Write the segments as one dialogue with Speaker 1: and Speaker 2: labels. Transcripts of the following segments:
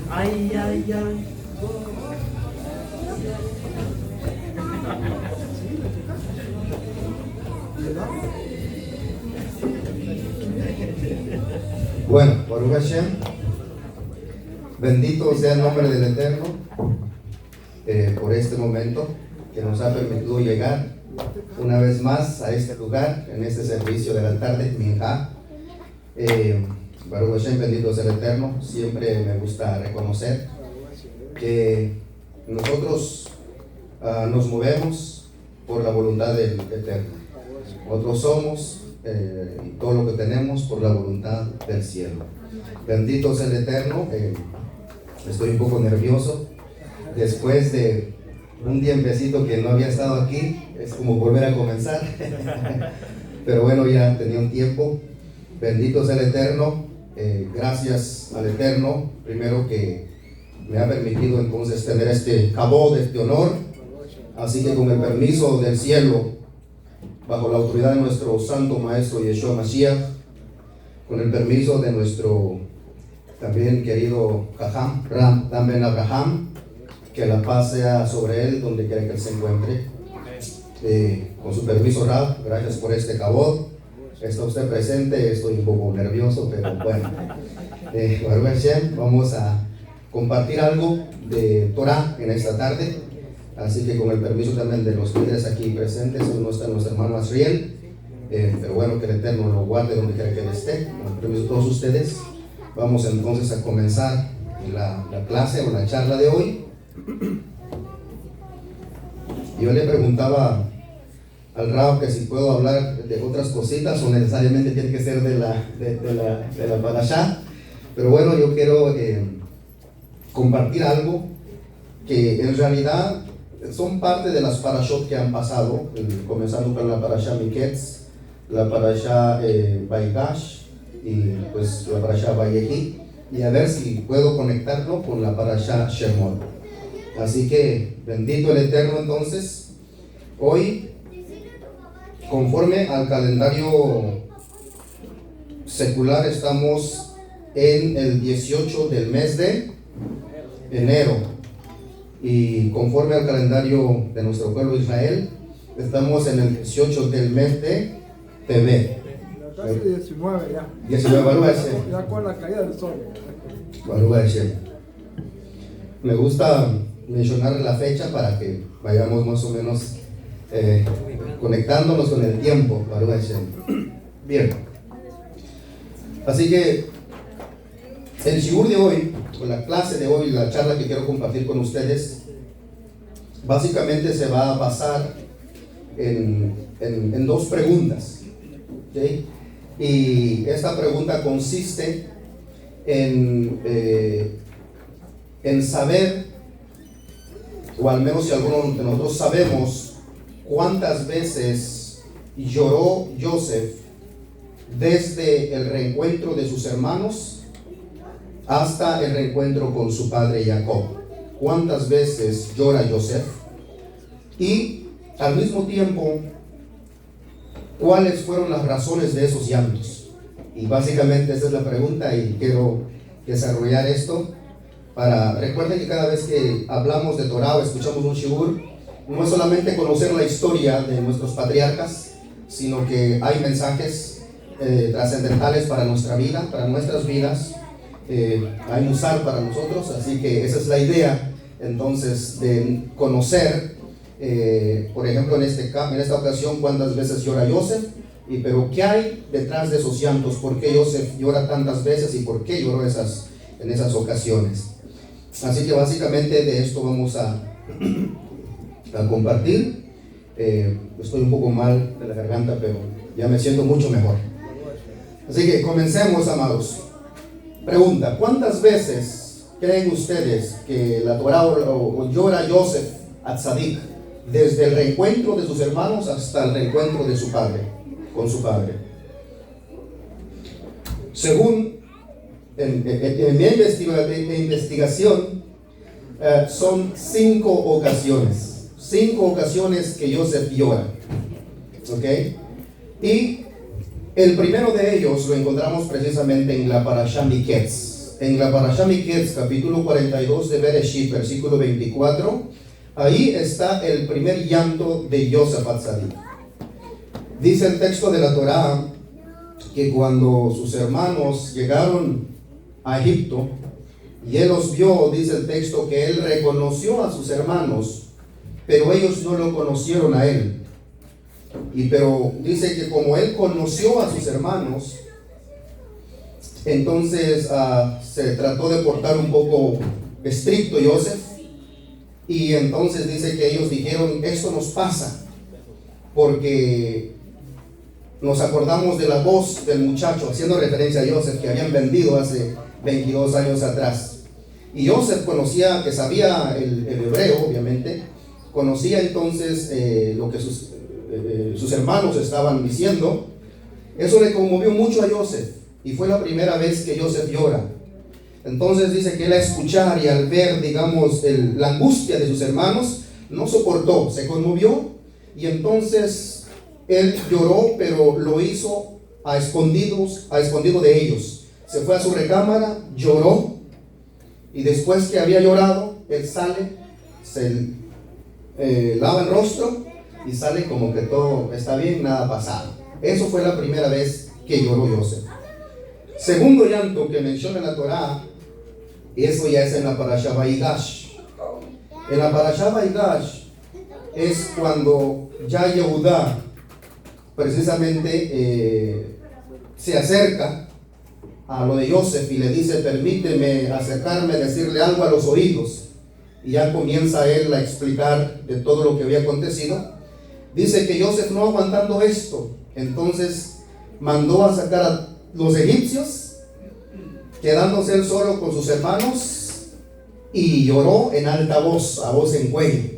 Speaker 1: Ay, ay, ay.
Speaker 2: Bueno, Baruch Hashem, bendito sea el nombre del Eterno por este momento que nos ha permitido llegar una vez más a este lugar, en este servicio del altar de Minjá. Baruch Hashem, bendito sea el Eterno. Siempre me gusta reconocer que nosotros nos movemos por la voluntad del Eterno. Nosotros somos y todo lo que tenemos por la voluntad del cielo. Bendito sea el Eterno. Estoy un poco nervioso después de un tiempecito que no había estado aquí. Es como volver a comenzar. Pero bueno, ya tenía un tiempo. Bendito sea el Eterno. Gracias al Eterno, primero, que me ha permitido entonces tener este kabod, este honor. Así que con el permiso del cielo, bajo la autoridad de nuestro santo maestro Yeshua Mashiach, con el permiso de nuestro también querido Jajam Ram Ben Abraham, que la paz sea sobre él donde quiera que él se encuentre. Con su permiso, Rab, gracias por este kabod. Está usted presente, estoy un poco nervioso, pero bueno. Baruch Hashem, vamos a compartir algo de Torah en esta tarde. Así que con el permiso también de los líderes aquí presentes, hoy no está nuestro hermano Asriel, pero bueno, que el Eterno lo guarde donde quiera que él esté. Con el permiso de todos ustedes, vamos entonces a comenzar la clase o la charla de hoy. Yo le preguntaba al Rab que si puedo hablar de otras cositas o necesariamente tiene que ser de la parashá, pero bueno, yo quiero compartir algo que en realidad son parte de las parashot que han pasado, comenzando con la parashá Miketz, la parashá Vaigash y pues la parashá Vayehi, y a ver si puedo conectarlo con la parashá Shemot. Así que bendito el Eterno. Entonces, hoy, conforme al calendario secular, estamos en el 18 del mes de enero. Y conforme al calendario de nuestro pueblo Israel, estamos en el 18 del mes de Tebet.
Speaker 3: Casi 19 ya.
Speaker 2: 19, Baruch Hashem.
Speaker 3: Ya con la caída del sol.
Speaker 2: Baruch Hashem. Me gusta mencionar la fecha para que vayamos más o menos conectándonos con el tiempo. Baruch Hashem. Bien. Así que el shiur de hoy, o la clase de hoy, la charla que quiero compartir con ustedes, básicamente se va a basar en dos preguntas. ¿Okay? Y esta pregunta consiste en saber, o al menos si alguno de nosotros sabemos, cuántas veces lloró Joseph desde el reencuentro de sus hermanos hasta el reencuentro con su padre Jacob. ¿Cuántas veces llora Joseph? Y al mismo tiempo, ¿cuáles fueron las razones de esos llantos? Y básicamente esa es la pregunta, y quiero desarrollar esto recuerden que cada vez que hablamos de Torah o escuchamos un shiur, no es solamente conocer la historia de nuestros patriarcas, sino que hay mensajes trascendentales para nuestra vida, para nuestras vidas. Hay musar para nosotros, así que esa es la idea entonces de conocer, por ejemplo en esta ocasión, cuántas veces llora Joseph, pero qué hay detrás de esos llantos, por qué Joseph llora tantas veces y por qué lloró en esas ocasiones. Así que básicamente de esto vamos a compartir. Estoy un poco mal de la garganta, pero ya me siento mucho mejor. Así que comencemos, amados. Pregunta: ¿cuántas veces creen ustedes que la Torah o llora Joseph Atzadik desde el reencuentro de sus hermanos hasta el reencuentro de su padre, con su padre? Según en mi investigación, son 5 ocasiones. 5 ocasiones que Joseph llora. ¿Ok? Y el primero de ellos lo encontramos precisamente en la Parashá Miketz. En la Parashá Miketz, capítulo 42 de Bereshit, versículo 24, ahí está el primer llanto de Joseph Atzadik. Dice el texto de la Torá que cuando sus hermanos llegaron a Egipto y él los vio, dice el texto que él reconoció a sus hermanos, pero ellos no lo conocieron a él. Pero dice que como él conoció a sus hermanos, entonces se trató de portar un poco estricto Joseph, y entonces dice que ellos dijeron: esto nos pasa porque nos acordamos de la voz del muchacho, haciendo referencia a Joseph, que habían vendido hace 22 años atrás. Y Joseph conocía, que sabía el hebreo, obviamente, conocía entonces lo que sus hermanos estaban diciendo. Eso le conmovió mucho a Joseph, y fue la primera vez que Joseph llora. Entonces dice que él, al escuchar y al ver, digamos, la angustia de sus hermanos, no soportó, se conmovió, y entonces él lloró, pero lo hizo a escondido de ellos. Se fue a su recámara, lloró, y después que había llorado, él sale, se lava el rostro y sale como que todo está bien, nada ha pasado. Eso fue la primera vez que lloró Joseph. Segundo llanto que menciona la Torá, eso ya es en la Parashá Vaigash. En la Parashá Vaigash es cuando ya Yehudá precisamente se acerca a lo de Joseph y le dice: permíteme acercarme, decirle algo a los oídos. Y ya comienza él a explicar de todo lo que había acontecido. Dice que Joseph, no aguantando esto, entonces mandó a sacar a los egipcios, quedándose él solo con sus hermanos, y lloró en alta voz, a voz en cuello,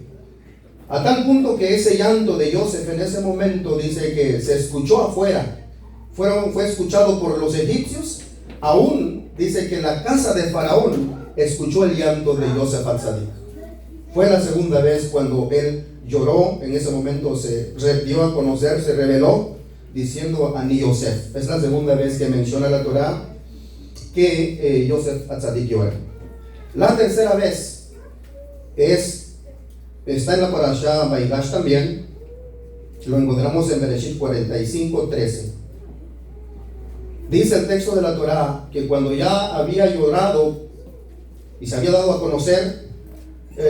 Speaker 2: a tal punto que ese llanto de Joseph en ese momento dice que se escuchó afuera, fue escuchado por los egipcios. Aún dice que la casa de Faraón escuchó el llanto de Joseph Atzadik. Fue la segunda vez cuando él lloró. En ese momento se dio a conocer, se reveló diciendo: Ani Yosef. Es la segunda vez que menciona la Torá que Joseph Atzadik llora. La tercera vez está en la Parashá Vaigash también. Lo encontramos en Bereshit 45:13. Dice el texto de la Torá que cuando ya había llorado y se había dado a conocer,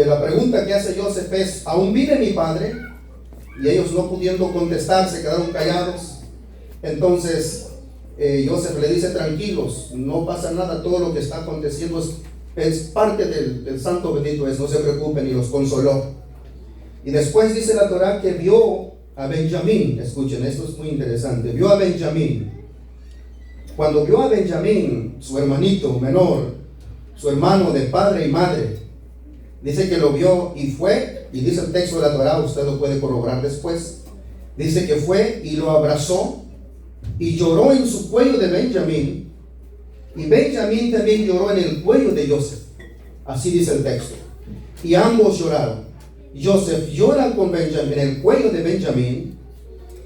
Speaker 2: la pregunta que hace Joseph es: ¿aún vive mi padre? Y ellos, no pudiendo contestar, se quedaron callados. Entonces Joseph le dice: tranquilos, no pasa nada, todo lo que está aconteciendo es parte del santo bendito es, no se preocupen, y los consoló. Y después dice la Torá que vio a Benjamín. Escuchen, esto es muy interesante. Vio a Benjamín. Cuando vio a Benjamín, su hermanito menor, su hermano de padre y madre, dice que lo vio y fue, y dice el texto de la Torá, usted lo puede corroborar después, dice que fue y lo abrazó y lloró en su cuello de Benjamín, y Benjamín también lloró en el cuello de Joseph. Así dice el texto. Y ambos lloraron. Joseph llora con Benjamín en el cuello de Benjamín,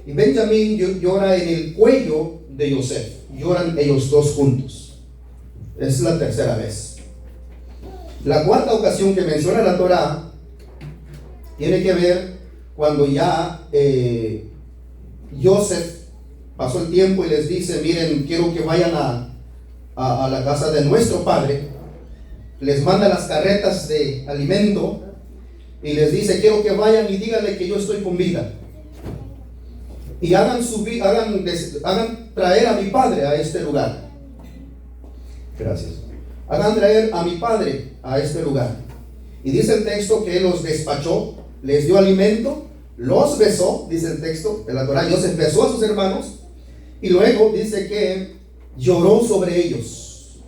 Speaker 2: y Benjamín llora en el cuello de Joseph. Lloran ellos dos juntos. Es la tercera vez. La cuarta ocasión que menciona la Torá tiene que ver cuando ya Joseph pasó el tiempo y les dice, miren, quiero que vayan a la casa de nuestro padre. Les manda las carretas de alimento y les dice, quiero que vayan y díganle que yo estoy con vida. Y hagan traer a mi padre a este lugar. Gracias. Hagan traer a mi padre a este lugar. Y dice el texto que él los despachó, les dio alimento, los besó, dice el texto de la Torá. Joseph besó a sus hermanos y luego dice que lloró sobre ellos.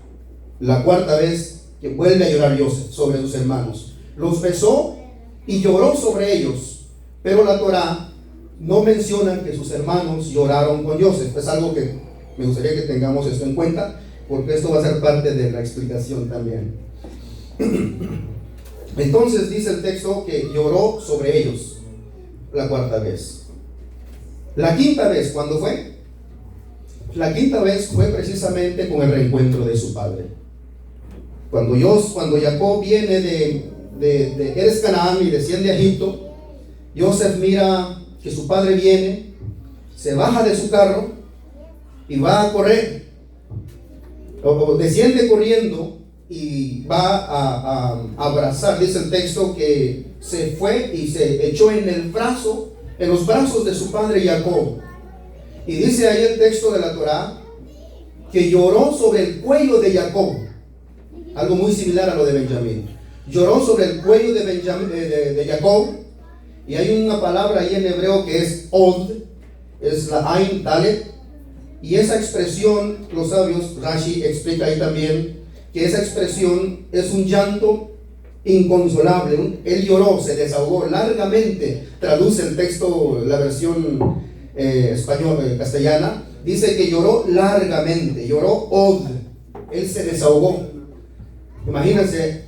Speaker 2: La cuarta vez que vuelve a llorar Joseph sobre sus hermanos. Los besó y lloró sobre ellos. Pero la Torá no menciona que sus hermanos lloraron con Joseph. Es algo que me gustaría que tengamos esto en cuenta, porque esto va a ser parte de la explicación también. Entonces dice el texto que lloró sobre ellos la cuarta vez. La quinta vez, ¿cuándo fue? La quinta vez fue precisamente con el reencuentro de su padre. Cuando Jacob viene de Eres Canaán y desciende a Egipto, Joseph mira que su padre viene, se baja de su carro y va a correr, o desciende corriendo y va a abrazar. Dice el texto que se fue y se echó en los brazos de su padre Jacob. Y dice ahí el texto de la Torá que lloró sobre el cuello de Jacob, algo muy similar a lo de Benjamín. Lloró sobre el cuello de Jacob. Y hay una palabra ahí en hebreo que es od, es la Ain Dalet. Y esa expresión, los sabios, Rashi explica ahí también que esa expresión es un llanto inconsolable. Él lloró, se desahogó largamente. Traduce el texto, la versión castellana, dice que lloró largamente, lloró od. Él se desahogó. Imagínense,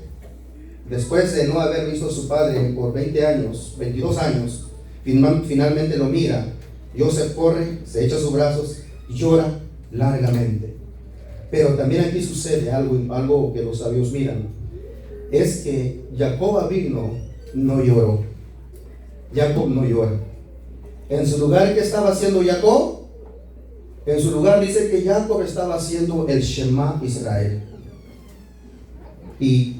Speaker 2: después de no haber visto a su padre por 20 años, 22 años, finalmente lo mira. Joseph corre, se echa a sus brazos y llora largamente. Pero también aquí sucede algo que los sabios miran. Es que Jacob Avino no lloró. Jacob no llora. En su lugar, ¿qué estaba haciendo Jacob? En su lugar dice que Jacob estaba haciendo el Shema Israel. Y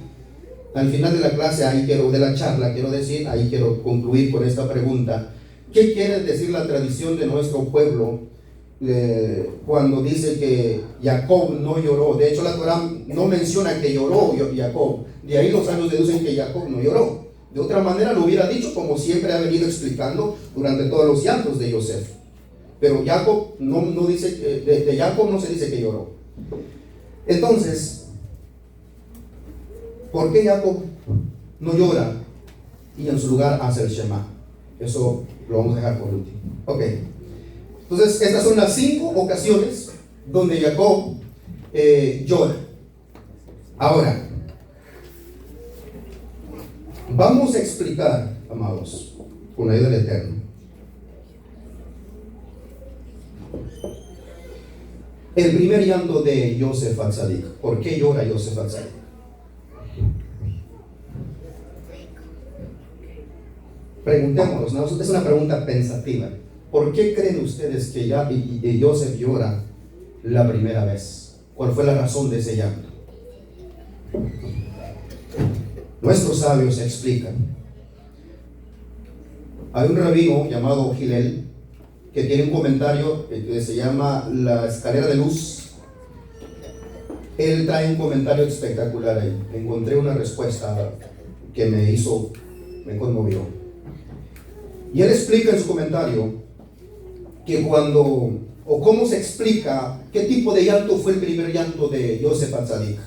Speaker 2: al final de la clase, de la charla, quiero concluir con esta pregunta. ¿Qué quiere decir la tradición de nuestro pueblo cuando dice que Jacob no lloró? De hecho, la Torá no menciona que lloró Jacob. De ahí los sabios deducen que Jacob no lloró. De otra manera lo hubiera dicho, como siempre ha venido explicando durante todos los llantos de Joseph. Pero Jacob no dice, de Jacob no se dice que lloró. Entonces, ¿por qué Jacob no llora y en su lugar hace el Shema? Eso lo vamos a dejar por último. Ok. Entonces, estas son las 5 ocasiones donde Jacob llora. Ahora, vamos a explicar, amados, con la ayuda del Eterno, el primer llanto de Joseph Atzadik. ¿Por qué llora Joseph Atzadik? Preguntémonos, ¿no? Es una pregunta pensativa. ¿Por qué creen ustedes que Joseph llora la primera vez? ¿Cuál fue la razón de ese llanto? Nuestros sabios explican. Hay un rabino llamado Hillel que tiene un comentario que se llama La Escalera de Luz. Él trae un comentario espectacular ahí. Encontré una respuesta que me conmovió. Y él explica en su comentario que cómo se explica qué tipo de llanto fue el primer llanto de Joseph Atzadik.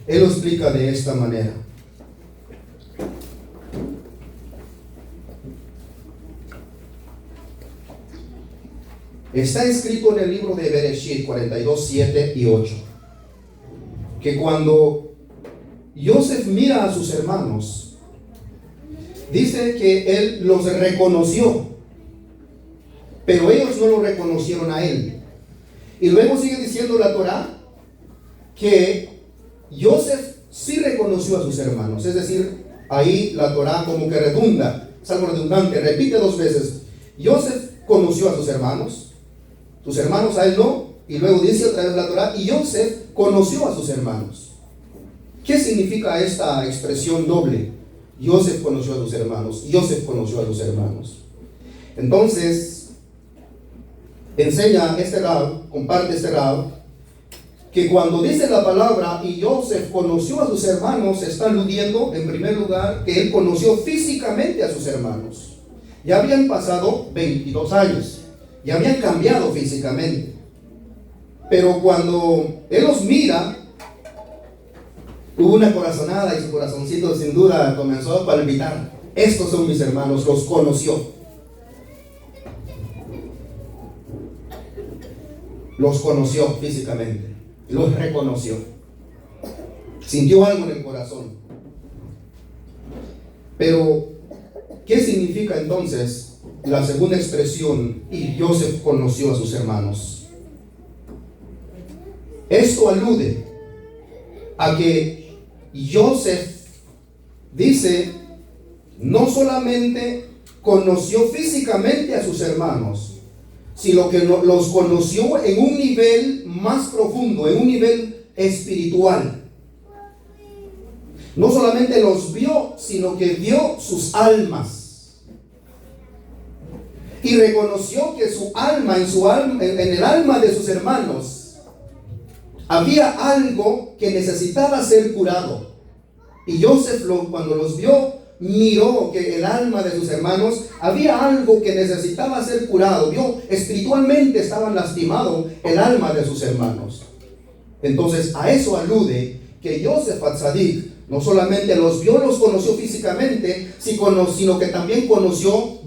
Speaker 2: Él lo explica de esta manera. Está escrito en el libro de Bereshit 42, 7 y 8 que cuando Joseph mira a sus hermanos, dice que él los reconoció, pero ellos no lo reconocieron a él. Y luego sigue diciendo la Torá que Joseph sí reconoció a sus hermanos. Es decir, ahí la Torá como que redunda, es algo redundante, repite 2 veces. Joseph conoció a sus hermanos sus hermanos a él no. Y luego dice otra vez la Torah, y Joseph conoció a sus hermanos. ¿Qué significa esta expresión doble? Joseph conoció a sus hermanos, Joseph conoció a sus hermanos. Entonces, enseña este Rab, comparte este Rab, que cuando dice la palabra y Joseph conoció a sus hermanos, está aludiendo en primer lugar que él conoció físicamente a sus hermanos. Ya habían pasado 22 años, ya habían cambiado físicamente, pero cuando él los mira, hubo una corazonada y su corazoncito sin duda comenzó a palpitar. Estos son mis hermanos, los conoció. Los conoció físicamente, los reconoció. Sintió algo en el corazón. Pero, ¿qué significa entonces la segunda expresión? Y Joseph conoció a sus hermanos. Esto alude a que Joseph dice, no solamente conoció físicamente a sus hermanos, sino que los conoció en un nivel más profundo, en un nivel espiritual. No solamente los vio, sino que vio sus almas. Y reconoció que su alma, en el alma de sus hermanos, había algo que necesitaba ser curado. Y Joseph, cuando los vio, miró que el alma de sus hermanos había algo que necesitaba ser curado. Vio, espiritualmente estaban lastimados el alma de sus hermanos. Entonces a eso alude que Joseph Atzadik no solamente los vio, los conoció físicamente, sino que también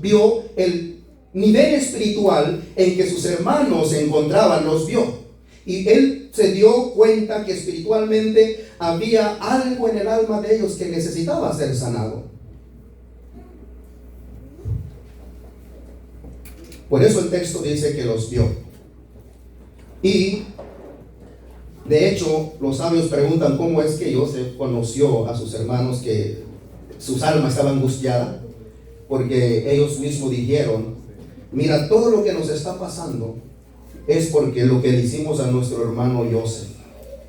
Speaker 2: vio el nivel espiritual en que sus hermanos se encontraban, los vio. Y él se dio cuenta que espiritualmente había algo en el alma de ellos que necesitaba ser sanado. Por eso el texto dice que los vio. Y de hecho, los sabios preguntan cómo es que Joseph conoció a sus hermanos, que sus almas estaban angustiadas, porque ellos mismos dijeron, mira, todo lo que nos está pasando es porque lo que le hicimos a nuestro hermano Joseph.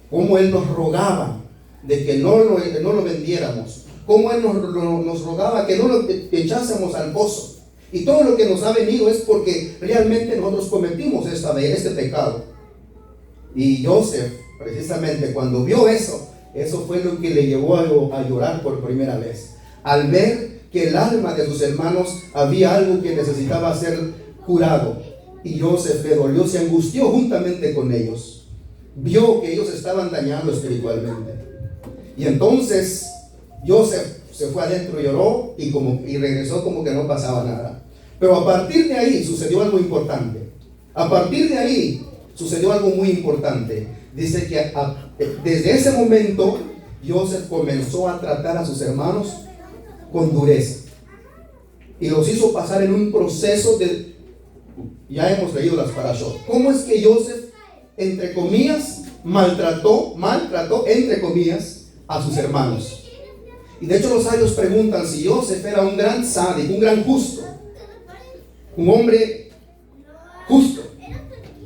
Speaker 2: Cómo él nos rogaba de que no lo vendiéramos, cómo él nos rogaba que no lo echásemos al pozo. Y todo lo que nos ha venido es porque realmente nosotros cometimos este pecado. Y Joseph, precisamente cuando vio eso fue lo que le llevó a llorar por primera vez. Al ver que el alma de sus hermanos había algo que necesitaba ser curado. Y Joseph le dolió, se angustió juntamente con ellos. Vio que ellos estaban dañados espiritualmente. Y entonces Joseph se fue adentro, lloró y regresó como que no pasaba nada. Pero a partir de ahí sucedió algo importante. Muy importante. Dice que desde ese momento Joseph comenzó a tratar a sus hermanos con dureza. Y los hizo pasar en un proceso de... Ya hemos leído las parashot. ¿Cómo es que Joseph, entre comillas, maltrató, entre comillas, a sus hermanos? Y de hecho los sabios preguntan si Joseph era un gran sádico, un gran justo, un hombre justo.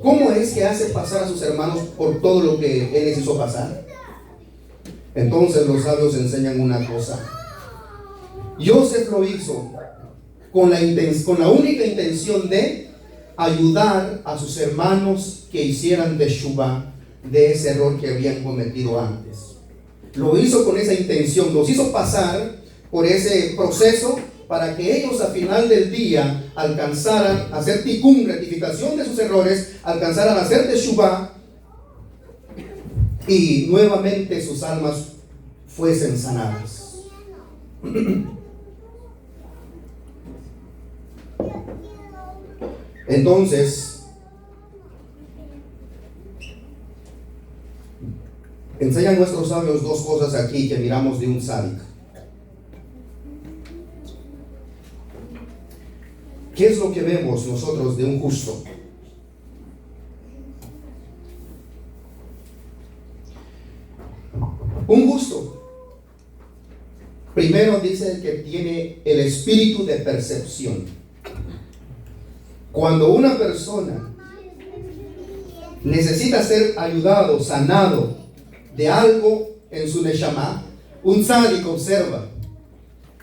Speaker 2: ¿Cómo es que hace pasar a sus hermanos por todo lo que él les hizo pasar? Entonces los sabios enseñan una cosa. Joseph lo hizo con la única intención de ayudar a sus hermanos que hicieran teshuvah de ese error que habían cometido antes. Lo hizo con esa intención, los hizo pasar por ese proceso para que ellos al final del día alcanzaran a hacer tikkun, rectificación de sus errores, alcanzaran a hacer teshuvah y nuevamente sus almas fuesen sanadas. Entonces, enseñan nuestros sabios dos cosas aquí que miramos de un sádico. ¿Qué es lo que vemos nosotros de un justo? Un justo, primero dice que tiene el espíritu de percepción. Cuando una persona necesita ser ayudado, sanado de algo en su neshama, un tzadik observa,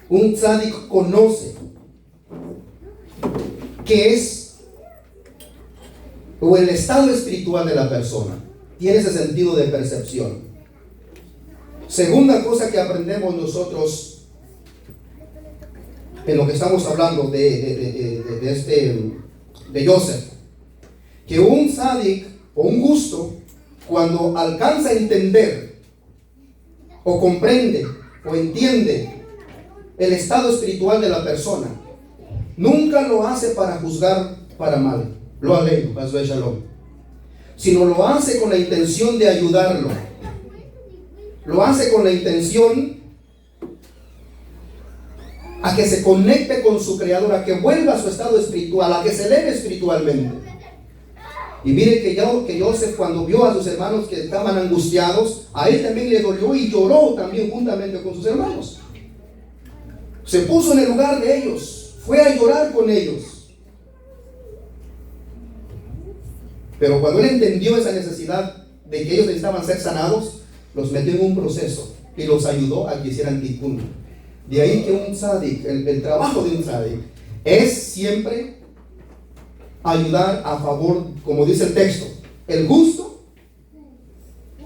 Speaker 2: un tzadik conoce qué es o el estado espiritual de la persona. Tiene ese sentido de percepción. Segunda cosa que aprendemos nosotros en lo que estamos hablando de Yosef, que un tzadik o un justo, cuando alcanza a entender o comprende o entiende el estado espiritual de la persona, nunca lo hace para juzgar para mal, lo alejo, sino lo hace con la intención de ayudarlo, lo hace con la intención a que se conecte con su creador, a que vuelva a su estado espiritual, a que se eleve espiritualmente. Y mire que Yosef, cuando vio a sus hermanos que estaban angustiados, a él también le dolió y lloró también juntamente con sus hermanos. Se puso en el lugar de ellos, fue a llorar con ellos. Pero cuando él entendió esa necesidad de que ellos necesitaban ser sanados, los metió en un proceso y los ayudó a que hicieran tikkun. De ahí que un tzadik, el trabajo de un tzadik es siempre ayudar a favor, como dice el texto, el justo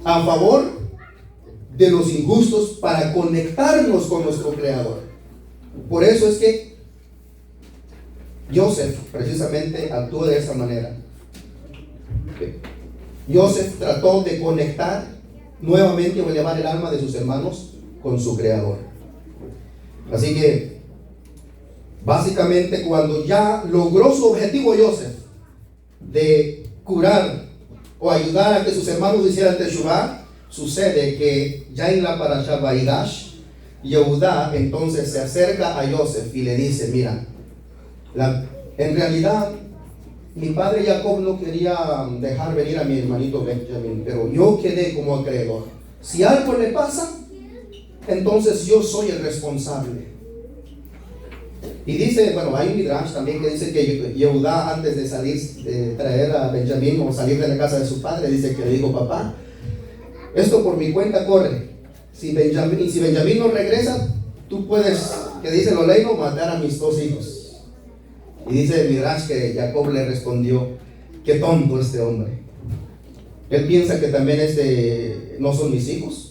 Speaker 2: a favor de los injustos, para conectarnos con nuestro creador. Por eso es que Yosef precisamente actuó de esa manera. Yosef trató de conectar nuevamente o llevar el alma de sus hermanos con su creador. Así que básicamente, cuando ya logró su objetivo Yosef de curar o ayudar a que sus hermanos hicieran teshuvá, sucede que ya en la parasha Vaigash, Yehudá entonces se acerca a Yosef y le dice: mira, en realidad mi padre Jacob no quería dejar venir a mi hermanito Benjamín, pero yo quedé como acreedor. Si algo le pasa, entonces yo soy el responsable. Y dice, bueno, hay un midrash también que dice que Yehudá, antes de salir, de traer a Benjamín o salir de la casa de su padre, dice que le dijo: papá, esto por mi cuenta corre. Si Benjamín no regresa, tú puedes, que dice lo leído, matar a mis dos hijos. Y dice el midrash que Jacob le respondió: qué tonto este hombre. Él piensa que también no son mis hijos.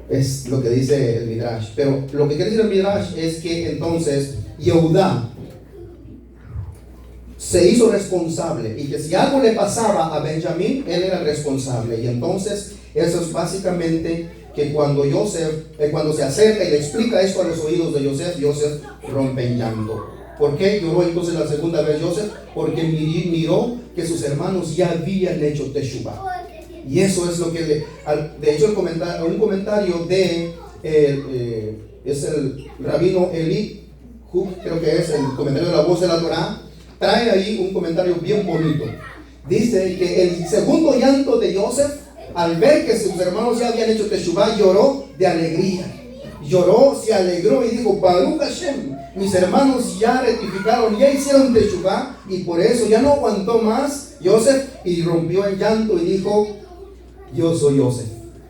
Speaker 2: Es lo que dice el midrash. Pero lo que quiere decir el midrash es que entonces Yehudá se hizo responsable, y que si algo le pasaba a Benjamín, él era el responsable. Y entonces eso es básicamente que cuando cuando se acerca y le explica esto a los oídos de Yosef rompe en llanto. ¿Por qué lloró entonces la segunda vez Yosef? Porque miró que sus hermanos ya habían hecho teshuvá. Y eso es lo que de hecho un comentario de es el rabino Eli Huk, creo que es el comentario de la voz de la Torá, trae ahí un comentario bien bonito. Dice que el segundo llanto de Yosef, al ver que sus hermanos ya habían hecho teshuvá, lloró de alegría. Lloró, se alegró y dijo: Baruch Hashem, mis hermanos ya rectificaron, ya hicieron teshuvá. Y por eso ya no aguantó más Yosef y rompió en llanto y dijo: yo soy Yosef.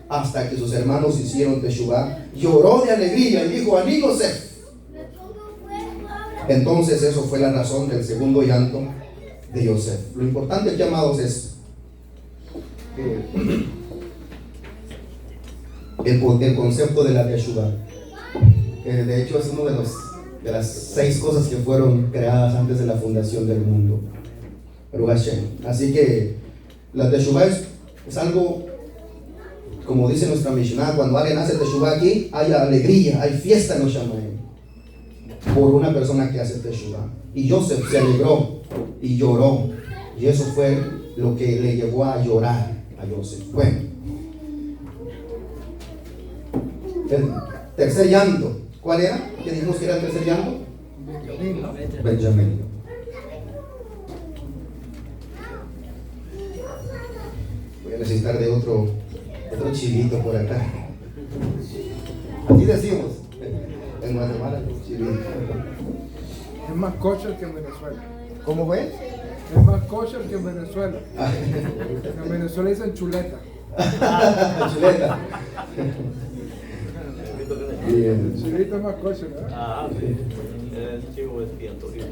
Speaker 2: Hasta que sus hermanos hicieron teshuvá, lloró de alegría y dijo: Ani Yosef. Entonces eso fue la razón del segundo llanto de Yosef. Lo importante aquí, amados, es el concepto de la teshuvá, que de hecho es uno de las 6 cosas que fueron creadas antes de la fundación del mundo. Así que la teshuvá es algo, como dice nuestra Mishnah, cuando alguien hace teshuvá aquí, hay alegría, hay fiesta en los Shamayim por una persona que hace teshuvá. Y Yosef se alegró y lloró, y eso fue lo que le llevó a llorar a Yosef. Bueno, el tercer llanto, ¿cuál era? ¿Qué dijimos que era el tercer llanto? Benjamín. Voy a necesitar de otro chivito por acá. Así decimos en Guatemala, chivito.
Speaker 3: Es más kosher que en Venezuela.
Speaker 2: ¿Cómo fue?
Speaker 3: Es más kosher que en Venezuela. En Venezuela dicen chuleta.
Speaker 2: Chuleta. Bien.
Speaker 3: El chilito es más kosher, ¿verdad?
Speaker 1: Ah, sí. El chivo expiatorio.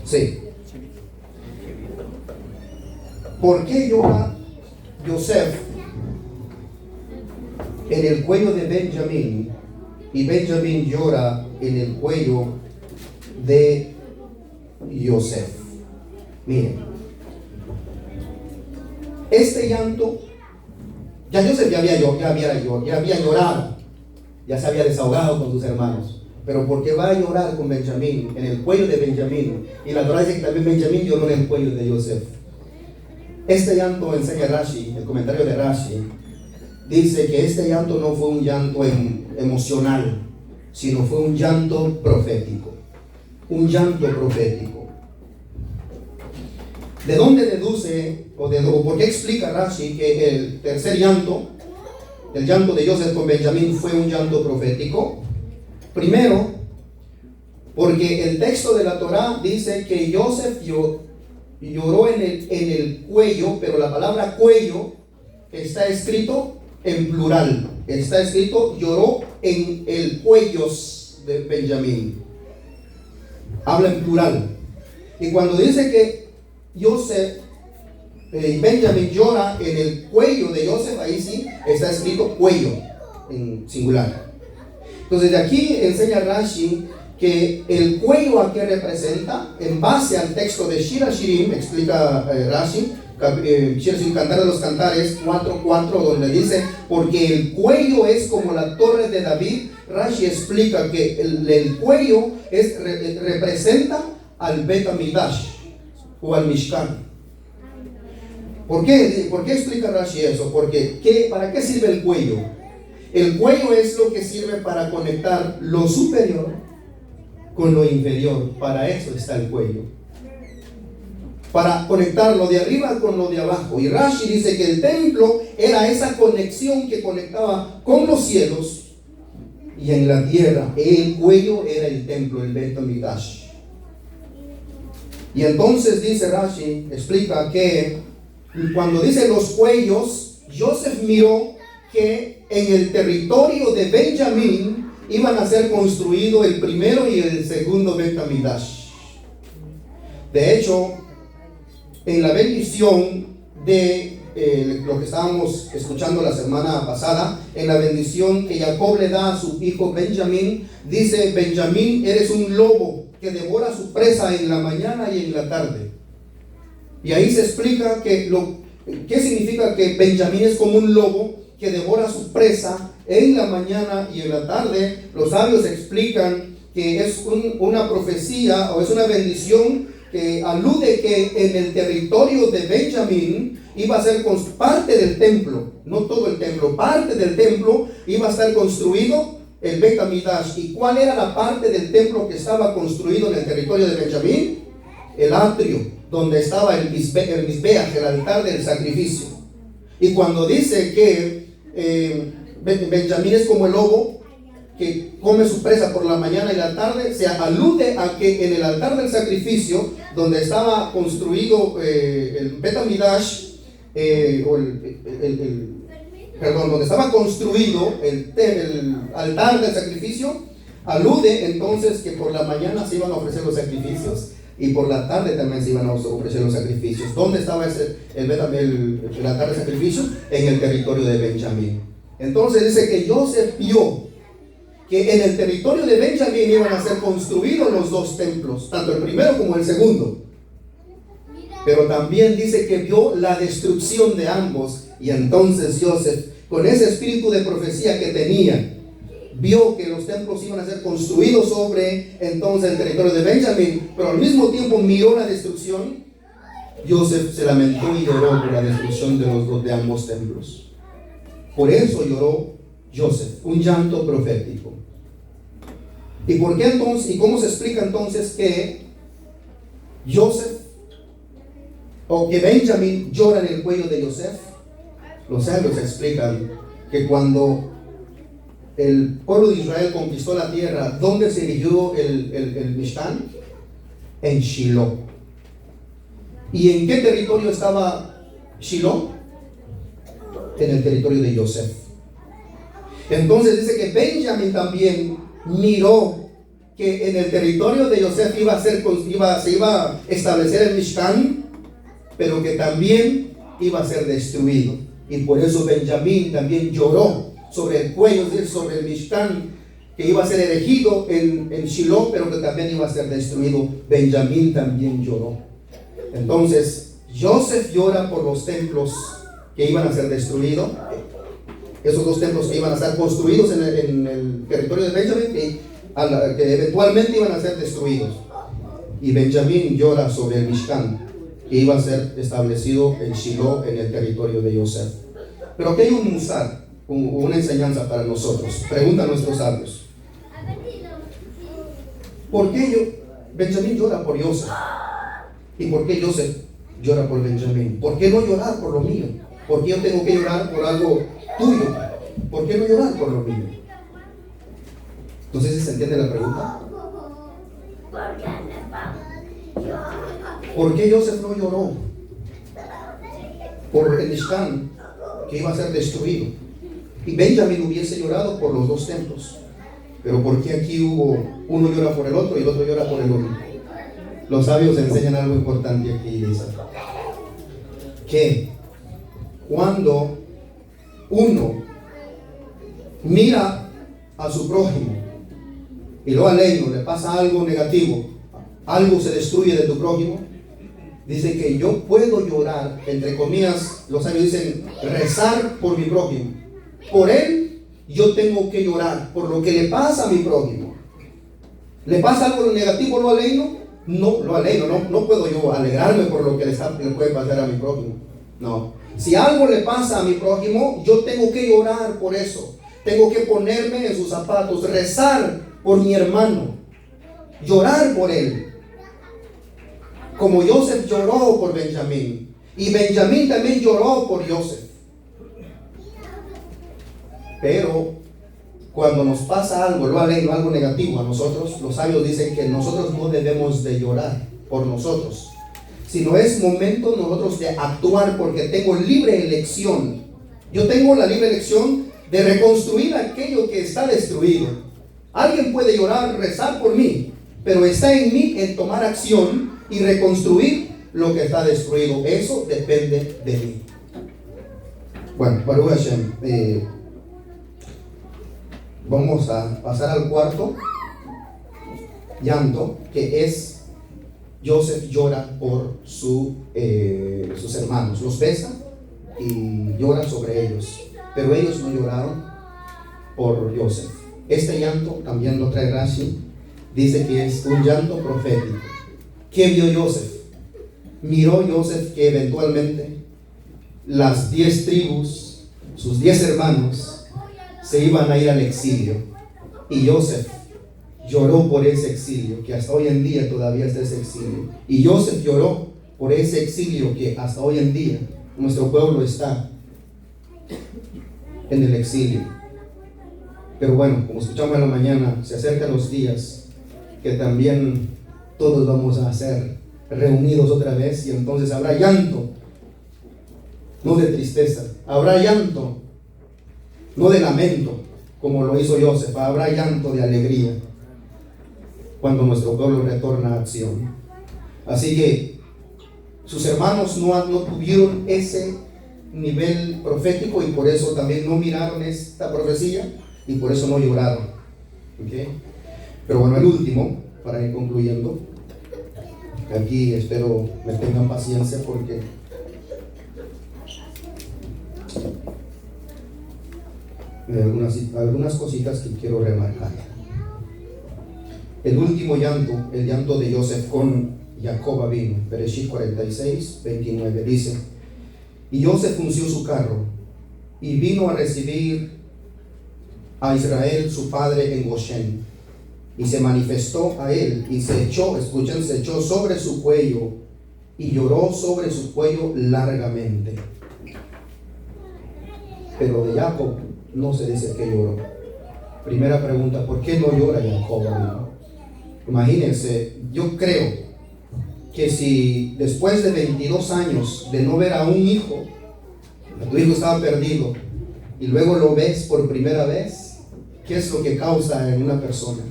Speaker 2: Sí. ¿Por qué llora Yosef en el cuello de Benjamín y Benjamín llora en el cuello de Yosef? Miren, este llanto, ya Yosef ya había llorado, ya se había desahogado con sus hermanos. Pero porque va a llorar con Benjamín, en el cuello de Benjamín, y la Torah dice que también Benjamín lloró en el cuello de Yosef. Este llanto, enseña Rashi, el comentario de Rashi, dice que este llanto no fue un llanto emocional, sino fue un llanto profético. Un llanto profético. ¿De dónde deduce, o por qué explica Rashi que el tercer llanto, el llanto de Yosef con Benjamín, fue un llanto profético? Primero, porque el texto de la Torá dice que Yosef lloró en el cuello, pero la palabra cuello está escrito en plural. Está escrito lloró en el cuellos de Benjamín. Habla en plural. Y cuando dice que Yosef y Benjamín llora en el cuello de Yosef, ahí sí está escrito cuello en singular. Entonces de aquí enseña Rashi que el cuello a qué representa, en base al texto de Shir HaShirim, explica Rashi, Shir HaShirim, Cantar de los Cantares 4:4, donde dice, porque el cuello es como la torre de David. Rashi explica que el cuello representa al Bet HaMikdash o al Mishkan. ¿Por qué explica Rashi eso? Porque ¿para qué sirve el cuello? El cuello es lo que sirve para conectar lo superior con lo inferior. Para eso está el cuello. Para conectar lo de arriba con lo de abajo. Y Rashi dice que el templo era esa conexión que conectaba con los cielos y en la tierra. El cuello era el templo, el Bet HaMikdash. Y entonces dice Rashi, explica que cuando dice los cuellos, Yosef miró que en el territorio de Benjamín iban a ser construidos el primero y el segundo Bet HaMikdash. De hecho, en la bendición de lo que estábamos escuchando la semana pasada, en la bendición que Jacob le da a su hijo Benjamín, dice: Benjamín, eres un lobo que devora su presa en la mañana y en la tarde. Y ahí se explica qué significa que Benjamín es como un lobo que devora su presa en la mañana y en la tarde. Los sabios explican que es una profecía o es una bendición que alude que en el territorio de Benjamín iba a ser parte del templo, no todo el templo, parte del templo iba a estar construido el Bet HaMikdash. ¿Y cuál era la parte del templo que estaba construido en el territorio de Benjamín? El atrio, donde estaba el Mizbeach, el altar del sacrificio. Y cuando dice que Benjamín es como el lobo que come su presa por la mañana y la tarde, se alude a que en el altar del sacrificio, donde estaba construido el Bet HaMikdash, donde estaba construido el altar del sacrificio, alude entonces que por la mañana se iban a ofrecer los sacrificios y por la tarde también se iban a ofrecer los sacrificios. ¿Dónde estaba el altar de sacrificio? En el territorio de Benjamín. Entonces dice que Yosef vio que en el territorio de Benjamín iban a ser construidos los dos templos, tanto el primero como el segundo. Pero también dice que vio la destrucción de ambos. Y entonces Yosef, con ese espíritu de profecía que tenía, vio que los templos iban a ser construidos sobre entonces el territorio de Benjamín, pero al mismo tiempo miró la destrucción. Yosef se lamentó y lloró por la destrucción de ambos templos. Por eso lloró Yosef, un llanto profético. ¿Y por qué entonces? ¿Y cómo se explica entonces que Yosef o que Benjamín llora en el cuello de Yosef? Los sabios explican que cuando el pueblo de Israel conquistó la tierra, ¿dónde se erigió el Mishkan? En Shiloh. ¿Y en qué territorio estaba Shiloh? En el territorio de Yosef. Entonces dice que Benjamín también miró que en el territorio de Yosef se iba a establecer el Mishkan, pero que también iba a ser destruido. Y por eso Benjamín también lloró sobre el cuello, es decir, sobre el Mishkan, que iba a ser erigido en Shiloh, pero que también iba a ser destruido. Benjamín también lloró. Entonces, Joseph llora por los templos que iban a ser destruidos, esos dos templos que iban a estar construidos en el territorio de Benjamín, que eventualmente iban a ser destruidos. Y Benjamín llora sobre el Mishkan, que iba a ser establecido en Shiloh, en el territorio de Joseph. Pero aquí hay un musar, una enseñanza para nosotros. Preguntan nuestros sabios: ¿por qué Benjamín llora por Joseph? ¿Y por qué Joseph llora por Benjamín? ¿Por qué no llorar por lo mío? ¿Por qué yo tengo que llorar por algo tuyo? ¿Por qué no llorar por lo mío? Entonces, ¿se entiende la pregunta? ¿Por qué Joseph no lloró por el Mishkan que iba a ser destruido? Y Benjamín hubiese llorado por los dos templos. Pero ¿por qué aquí uno llora por el otro y el otro llora por el otro? Los sabios enseñan algo importante aquí. Dice que cuando uno mira a su prójimo y lo aleno, le pasa algo negativo, algo se destruye de tu prójimo, dice que yo puedo llorar, entre comillas, los sabios dicen rezar por mi prójimo. Por él yo tengo que llorar por lo que le pasa a mi prójimo. ¿Le pasa algo negativo, lo aleno? No, lo aleno, no puedo yo alegrarme por lo que le puede pasar a mi prójimo. No. Si algo le pasa a mi prójimo, yo tengo que llorar por eso. Tengo que ponerme en sus zapatos, rezar por mi hermano, llorar por él. Como Joseph lloró por Benjamín, y Benjamín también lloró por Joseph. Pero cuando nos pasa algo, algo negativo a nosotros, los sabios dicen que nosotros no debemos de llorar por nosotros, sino es momento nosotros de actuar, porque tengo libre elección. Yo tengo la libre elección de reconstruir aquello que está destruido. Alguien puede llorar, rezar por mí, pero está en mí el tomar acción y reconstruir lo que está destruido. Eso depende de mí. Bueno, Baruch Hashem, vamos a pasar al cuarto llanto, que es Joseph llora por sus hermanos, los besa y llora sobre ellos, pero ellos no lloraron por Joseph. Este llanto también lo trae Rashi, dice que es un llanto profético. ¿Qué vio Joseph? Miró Joseph que eventualmente las 10 tribus, sus 10 hermanos, se iban a ir al exilio, y Joseph lloró por ese exilio, que hasta hoy en día todavía está ese exilio. Y Joseph lloró por ese exilio que hasta hoy en día nuestro pueblo está en el exilio. Pero bueno, como escuchamos en la mañana, se acercan los días que también todos vamos a ser reunidos otra vez, y entonces habrá llanto, no de tristeza, habrá llanto, no de lamento, como lo hizo Joseph, habrá llanto de alegría cuando nuestro pueblo retorna a acción. Así que sus hermanos no tuvieron ese nivel profético, y por eso también no miraron esta profecía, y por eso no lloraron. ¿Okay? Pero bueno, el último, para ir concluyendo, aquí espero me tengan paciencia, porque algunas cositas que quiero remarcar. El último llanto, el llanto de Joseph con Jacob vino, Bereshit 46, 29, dice: y Joseph unció su carro y vino a recibir a Israel su padre en Goshen, y se manifestó a él y se echó, escuchen, se echó sobre su cuello y lloró sobre su cuello largamente. Pero de Jacob no se dice que lloró. Primera pregunta, ¿por qué no llora Jacob, amigo? Imagínense, yo creo que si después de 22 años de no ver a un hijo, tu hijo estaba perdido, y luego lo ves por primera vez, ¿qué es lo que causa en una persona?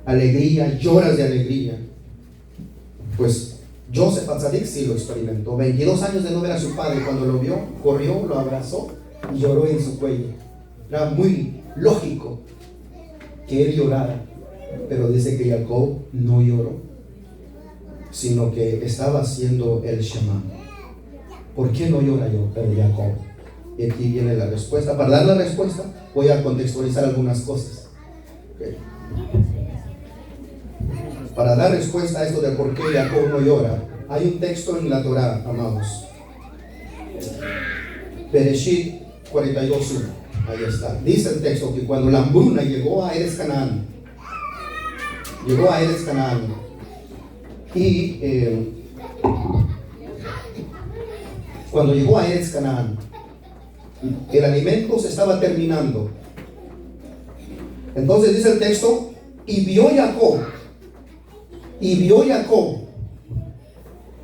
Speaker 2: Alegría, lloras de alegría. Pues Joseph Atzadik sí lo experimentó. 22 años de no ver a su padre, cuando lo vio, corrió, lo abrazó y lloró en su cuello. Era muy lógico que él llorara, pero dice que Jacob no lloró, sino que estaba haciendo el Shema. ¿Por qué no llora Jacob? Y aquí viene la respuesta. Para dar la respuesta voy a contextualizar algunas cosas. Okay. Para dar respuesta a esto de por qué Jacob no llora, hay un texto en la Torá, amados. Bereshit 42:1. Ahí está. Dice el texto que cuando la hambruna llegó a Eretz Canaán, y cuando llegó a Eretz Canaán, el alimento se estaba terminando. Entonces dice el texto, y vio Jacob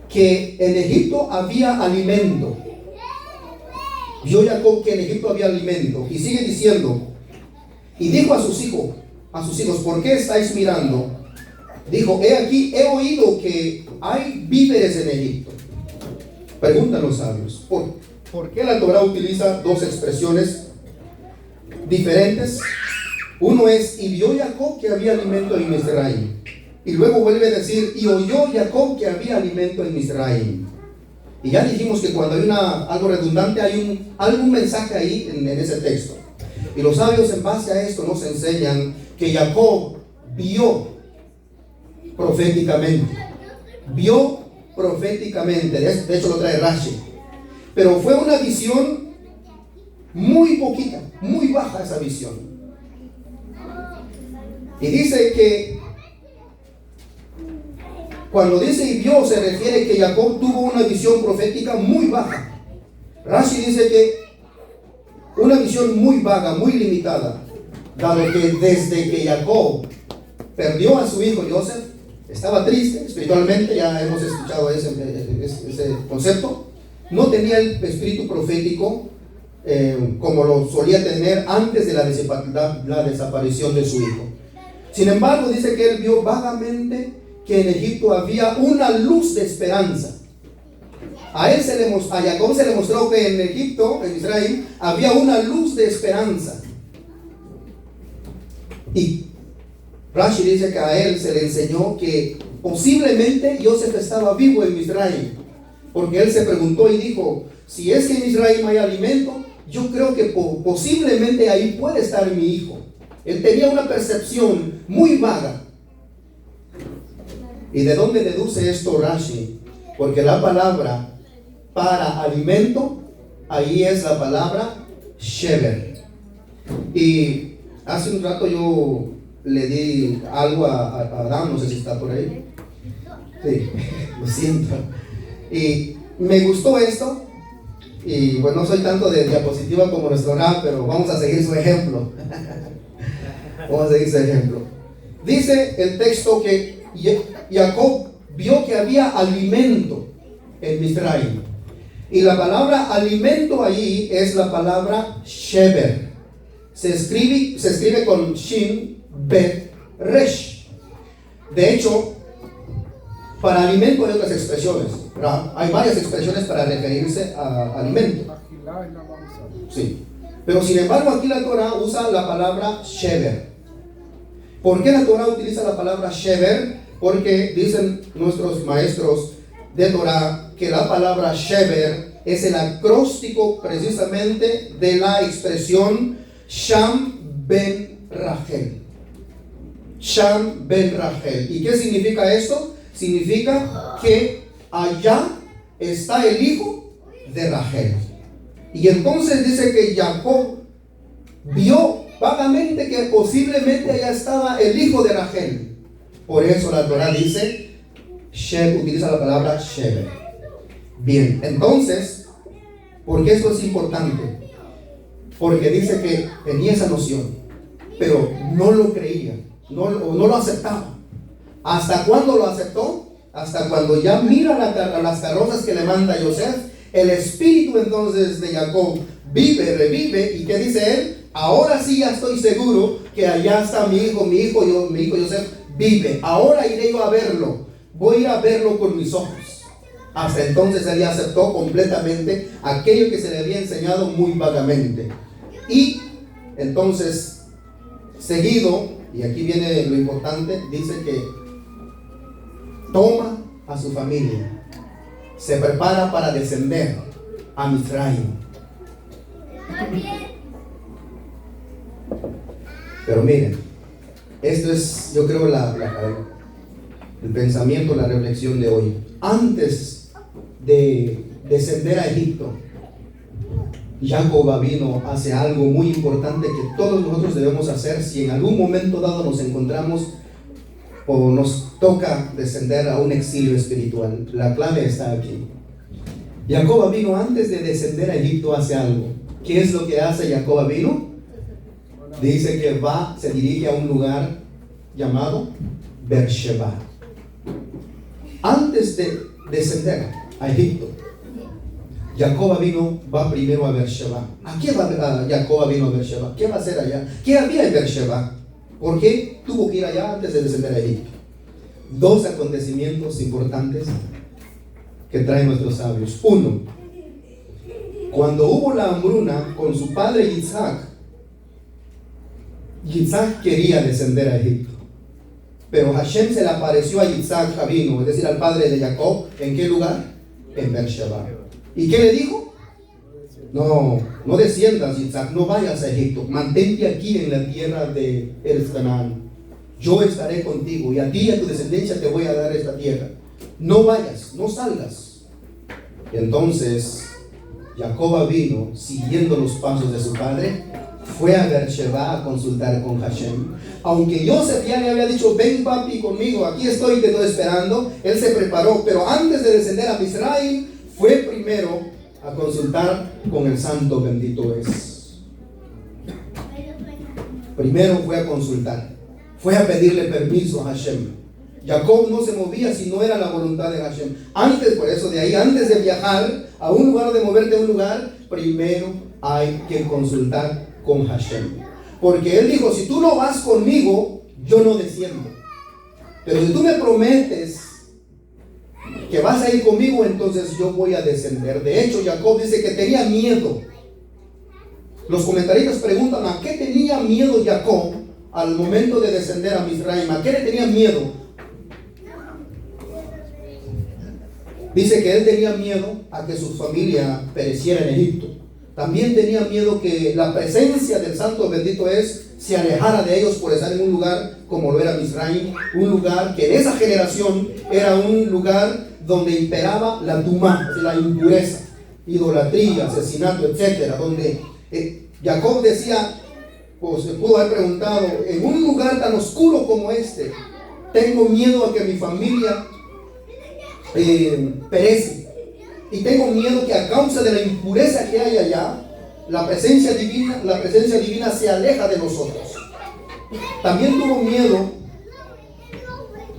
Speaker 2: que en Egipto había alimento. Vio Jacob que en Egipto había alimento. Y sigue diciendo, y dijo a sus hijos, ¿por qué estáis mirando? Dijo, he aquí, he oído que hay víveres en Egipto. Preguntan los sabios, ¿por qué la Torá utiliza dos expresiones diferentes? Uno es, y vio Jacob que había alimento en Misraim. Y luego vuelve a decir, y oyó Jacob que había alimento en Misraim. Y ya dijimos que cuando hay algo redundante, hay algún mensaje ahí en ese texto. Y los sabios en base a esto nos enseñan que Jacob vio proféticamente. De hecho lo trae Rashi. Pero fue una visión muy poquita, muy baja esa visión. Y dice que cuando dice y vio, se refiere que Jacob tuvo una visión profética muy baja. Rashi dice que una visión muy vaga, muy limitada, dado que desde que Jacob perdió a su hijo Joseph, estaba triste espiritualmente, ya hemos escuchado ese concepto, no tenía el espíritu profético como lo solía tener antes de la desaparición de su hijo. Sin embargo, dice que él vio vagamente que en Egipto había una luz de esperanza. A Jacob se le mostró que en Egipto, en Israel, había una luz de esperanza. Y Rashi dice que a él se le enseñó que posiblemente Joseph estaba vivo en Israel, porque él se preguntó y dijo, si es que en Israel hay alimento, yo creo que posiblemente ahí puede estar mi hijo. Él tenía una percepción muy vaga. ¿Y de dónde deduce esto Rashi? Porque la palabra para alimento, ahí es la palabra sheber. Y hace un rato yo le di algo a Adán, no sé si está por ahí. Sí, lo siento. Y me gustó esto. Y pues no soy tanto de diapositiva como nuestro rap, pero vamos a seguir su ejemplo. Dice el texto que Jacob vio que había alimento en Misraim. Y la palabra alimento allí es la palabra sheber. Se escribe con Shin Bet Resh. De hecho, para alimento hay otras expresiones, ¿verdad? Hay varias expresiones para referirse a alimento. Sí. Pero sin embargo aquí la Torah usa la palabra sheber. ¿Por qué la Torah utiliza la palabra sheber? Porque dicen nuestros maestros de Torah que la palabra sheber es el acróstico precisamente de la expresión Sham ben Rachel. Sham ben Rachel. ¿Y qué significa esto? Significa que allá está el hijo de Rachel. Y entonces dice que Jacob vio vagamente que posiblemente allá estaba el hijo de Rachel. Por eso la Torah dice, utiliza la palabra sheber. Bien, entonces, ¿por qué esto es importante? porque dice que tenía esa noción, pero no lo creía, no lo aceptaba. ¿Hasta cuándo lo aceptó? Hasta cuando ya mira las carrozas que le manda Joseph. El espíritu entonces de Jacob vive, revive, y ¿qué dice él? Ahora sí ya estoy seguro que allá está mi hijo Joseph vive. Ahora iré yo a verlo, voy a ir a verlo con mis ojos. Hasta entonces él ya aceptó completamente aquello que se le había enseñado muy vagamente. Y entonces, seguido, y aquí viene lo importante, dice que toma a su familia, se prepara para descender a Misraim. Pero miren, esto es, yo creo, el pensamiento, la reflexión de hoy. Antes de descender a Egipto, Jacob vino hace algo muy importante que todos nosotros debemos hacer si en algún momento dado nos encontramos o nos toca descender a un exilio espiritual. La clave está aquí. Jacob vino antes de descender a Egipto, hace algo. ¿Qué es lo que hace Jacob vino? Dice que se dirige a un lugar llamado Beersheba. Antes de descender a Egipto, Jacob va primero a Beersheba. ¿A qué va Jacob vino a Beersheba? ¿Qué va a hacer allá? ¿Qué había en Beersheba? ¿Por qué tuvo que ir allá antes de descender a Egipto? Dos acontecimientos importantes que traen nuestros sabios. Uno, cuando hubo la hambruna con su padre Isaac quería descender a Egipto, pero Hashem se le apareció a Isaac Avinu, es decir, al padre de Jacob. ¿En qué lugar? En Beersheba. ¿Y qué le dijo? No desciendas, Isaac, no vayas a Egipto, mantente aquí en la tierra de Canaán. Yo estaré contigo y a ti y a tu descendencia te voy a dar esta tierra. No vayas, no salgas. Y entonces Jacob vino siguiendo los pasos de su padre, fue a Beersheba a consultar con Hashem. Aunque Joseph ya le había dicho: ven papi conmigo, aquí estoy, te estoy esperando. Él se preparó, pero antes de descender a Misraim, fue primero a consultar con el santo bendito es. Primero fue a consultar, fue a pedirle permiso a Hashem. Jacob no se movía si no era la voluntad de Hashem. Antes, por eso de ahí, antes de viajar a un lugar, de moverte a un lugar, primero hay que consultar con Hashem. Porque él dijo: si tú no vas conmigo, yo no desciendo. Pero si tú me prometes que vas a ir conmigo, entonces yo voy a descender. De hecho, Jacob dice que tenía miedo. Los comentaristas preguntan: ¿a qué tenía miedo Jacob al momento de descender a Misraim? ¿A qué le tenía miedo? Dice que él tenía miedo a que su familia pereciera en Egipto. También tenía miedo que la presencia del santo bendito se alejara de ellos por estar en un lugar como lo era Misraim, un lugar que en esa generación era un lugar donde imperaba la tumá, la impureza, idolatría, asesinato, etcétera, donde Jacob decía, pues se pudo haber preguntado: en un lugar tan oscuro como este, tengo miedo a que mi familia perece, y tengo miedo que a causa de la impureza que hay allá, la presencia divina se aleja de nosotros. También tuvo miedo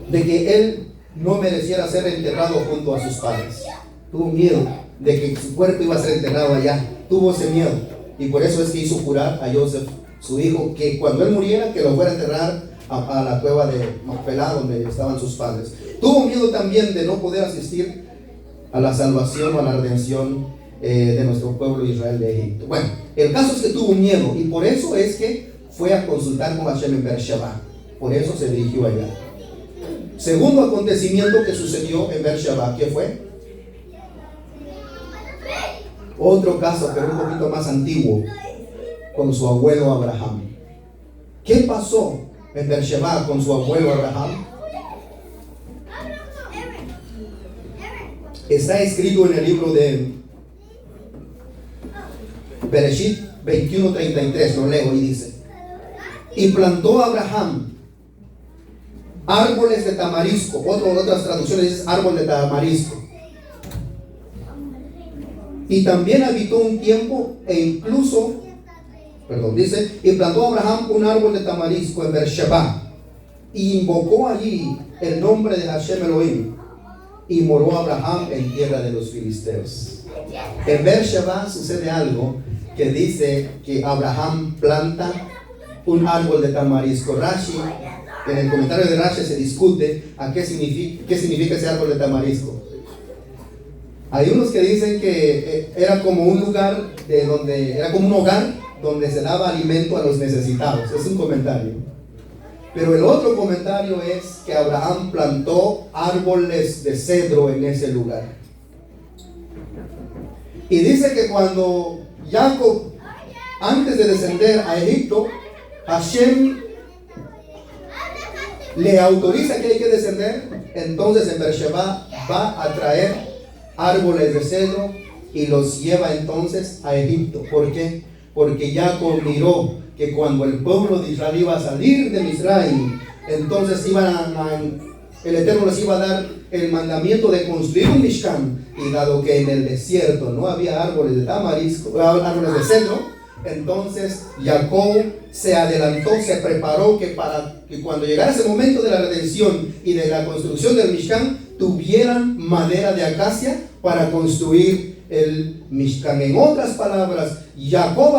Speaker 2: de que él no mereciera ser enterrado junto a sus padres. Tuvo miedo de que su cuerpo iba a ser enterrado allá. Tuvo ese miedo, y por eso es que hizo jurar a Joseph, su hijo, que cuando él muriera, que lo fuera a enterrar a la cueva de Macpelá, donde estaban sus padres. Tuvo miedo también de no poder asistir a la salvación o a la redención de nuestro pueblo Israel de Egipto. Bueno, el caso es que tuvo miedo, y por eso es que fue a consultar con Hashem en Beersheba. Por eso se dirigió allá. Segundo acontecimiento que sucedió en Beersheba, ¿qué fue? Otro caso, pero un poquito más antiguo, con su abuelo Abraham. ¿Qué pasó en Beersheba con su abuelo Abraham? Está escrito en el libro de Bereshit 21:33, lo leo y dice: y plantó Abraham árboles de tamarisco. Otras traducciones dicen árbol de tamarisco. Y también habitó un tiempo, e incluso Dice, y plantó Abraham un árbol de tamarisco en Beersheba, y invocó allí el nombre de Hashem Elohim, y moró Abraham en tierra de los filisteos. En Beersheba sucede algo que dice que Abraham planta un árbol de tamarisco. Rashi, en el comentario de Rashi se discute a qué significa ese árbol de tamarisco. Hay unos que dicen que era como un lugar era como un hogar donde se daba alimento a los necesitados. Es un comentario. Pero el otro comentario es que Abraham plantó árboles de cedro en ese lugar. Y dice que cuando Jacob, antes de descender a Egipto, Hashem le autoriza que hay que descender. Entonces en Beersheba va a traer árboles de cedro y los lleva entonces a Egipto. ¿Por qué? Porque Jacob miró que cuando el pueblo de Israel iba a salir de Misraim, entonces el Eterno les iba a dar el mandamiento de construir un Mishkan. Y dado que en el desierto no había árboles de tamarisco, árboles de cedro, entonces Jacob se adelantó, se preparó que para que cuando llegara ese momento de la redención y de la construcción del Mishkan, tuvieran madera de acacia para construir el Mishkan. En otras palabras, Jacob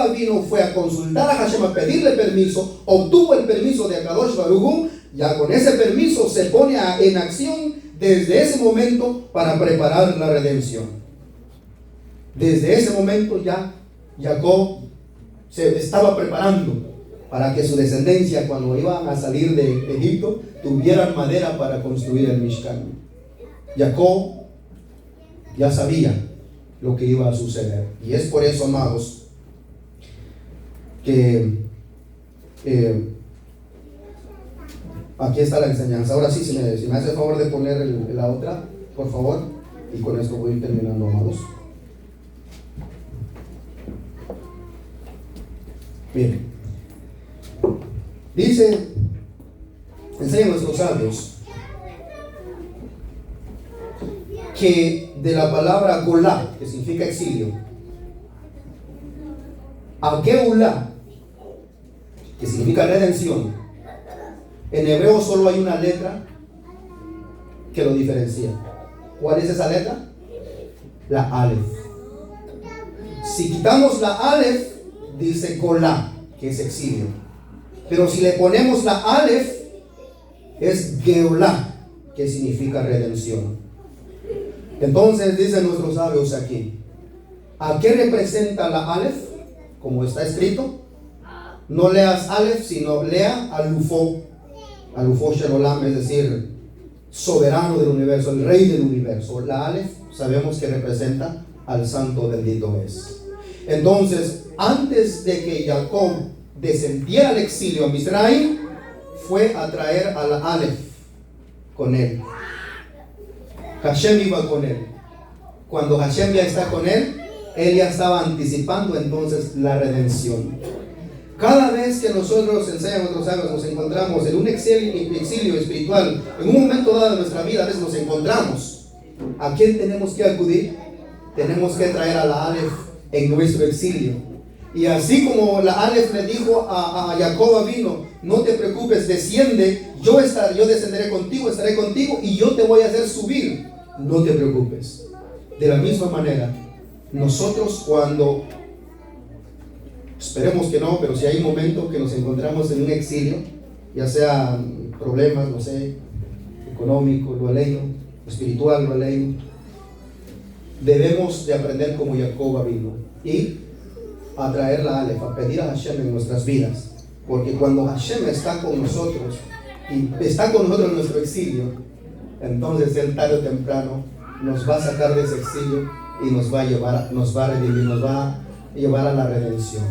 Speaker 2: fue a consultar a Hashem, a pedirle permiso, obtuvo el permiso de Akadosh Baruj Hu, ya con ese permiso se pone en acción desde ese momento para preparar la redención. Desde ese momento ya Jacob se estaba preparando para que su descendencia, cuando iban a salir de Egipto, tuvieran madera para construir el Mishkan. Jacob ya sabía lo que iba a suceder. Y es por eso, amados, que aquí está la enseñanza. Ahora sí, si me hace el favor de poner la otra, por favor. Y con esto voy a ir terminando, amados. Miren, dice, enseñan nuestros sabios que de la palabra golá, que significa exilio, a geulá, que significa redención, en hebreo solo hay una letra que lo diferencia. ¿Cuál es esa letra? La Aleph. Si quitamos la Aleph, dice golá, que es exilio. Pero si le ponemos la Aleph, es geulá, que significa redención. Entonces dicen nuestros sabios aquí, ¿a qué representa la Aleph? Como está escrito, no leas Aleph, sino lea Alufo Shel Olam, es decir, soberano del universo, el rey del universo. La Aleph sabemos que representa al santo bendito es. Entonces, antes de que Jacob descendiera al exilio a Misraim, fue a traer a la Aleph con él. Hashem iba con él. Cuando Hashem ya está con él ya estaba anticipando entonces la redención. Cada vez que nosotros, enseñan otros sabios, nos encontramos en un exilio espiritual, en un momento dado de nuestra vida, a veces nos encontramos, ¿a quién tenemos que acudir? Tenemos que traer a la Aleph en nuestro exilio. Y así como la Aleph le dijo a Jacob vino, no te preocupes, desciende, yo descenderé contigo, estaré contigo y yo te voy a hacer subir, no te preocupes. De la misma manera, nosotros cuando, esperemos que no, pero si hay un momento que nos encontramos en un exilio, ya sea problemas, no sé, económico, lo aleino, espiritual, lo aleino, debemos de aprender como Jacob vino y a traer la Aleph, a pedir a Hashem en nuestras vidas, porque cuando Hashem está con nosotros y está con nosotros en nuestro exilio, entonces Él tarde o temprano nos va a sacar de ese exilio y nos va a llevar, nos va a redimir, nos va a llevar a la redención.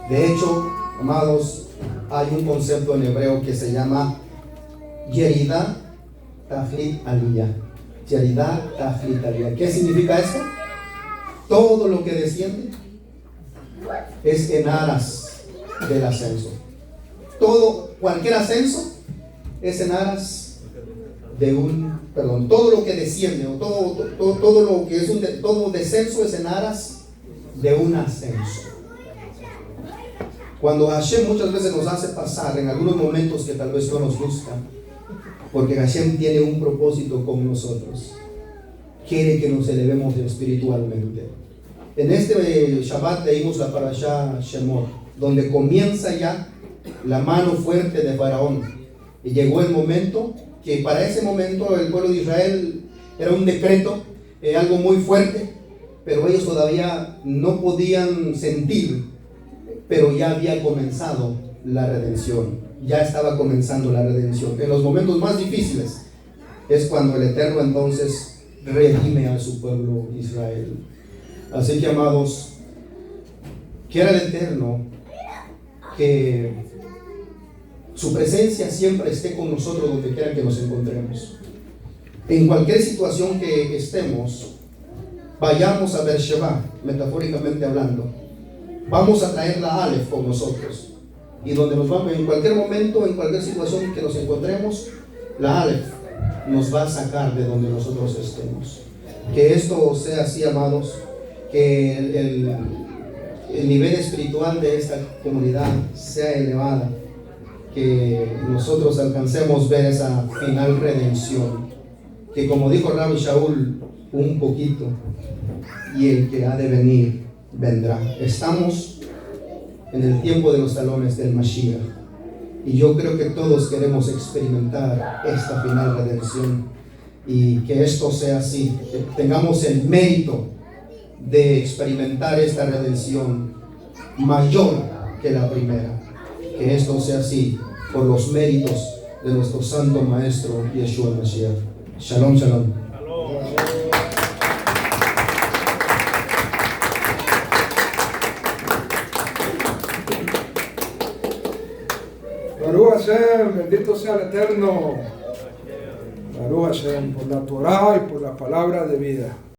Speaker 2: De hecho, amados, hay un concepto en hebreo que se llama Yerida Tachlit Aliyah. Yerida Tachlit Aliyah. ¿Qué significa esto? Todo lo que desciende es en aras del ascenso. Cualquier ascenso es en aras de todo lo que desciende, o todo lo que es todo descenso es en aras de un ascenso. Cuando Hashem muchas veces nos hace pasar en algunos momentos que tal vez no nos gustan, porque Hashem tiene un propósito con nosotros. Quiere que nos elevemos espiritualmente. En este Shabbat leímos la parashá Shemot, donde comienza ya la mano fuerte de Faraón. Y llegó el momento que para ese momento el pueblo de Israel era un decreto, algo muy fuerte, pero ellos todavía no podían sentir, pero ya había comenzado la redención. Ya estaba comenzando la redención. En los momentos más difíciles es cuando el Eterno entonces redime a su pueblo Israel. Así que, amados, quiera el Eterno que su presencia siempre esté con nosotros donde quiera que nos encontremos. En cualquier situación que estemos, vayamos a Beersheba, metafóricamente hablando. Vamos a traer la Aleph con nosotros. Y donde nos vamos, en cualquier momento, en cualquier situación que nos encontremos, la Aleph nos va a sacar de donde nosotros estemos. Que esto sea así, amados, que el nivel espiritual de esta comunidad sea elevada, que nosotros alcancemos ver esa final redención, que como dijo Rabbi Shaul, un poquito, y el que ha de venir vendrá. Estamos en el tiempo de los talones del Mashiach, y yo creo que todos queremos experimentar esta final redención, y que esto sea así, que tengamos el mérito de experimentar esta redención mayor que la primera. Que esto sea así por los méritos de nuestro santo maestro Yeshua Mashiach. Shalom, shalom.
Speaker 3: Baruch Hashem, bendito sea el Eterno. Baruch Hashem, por la Torah y por la palabra de vida.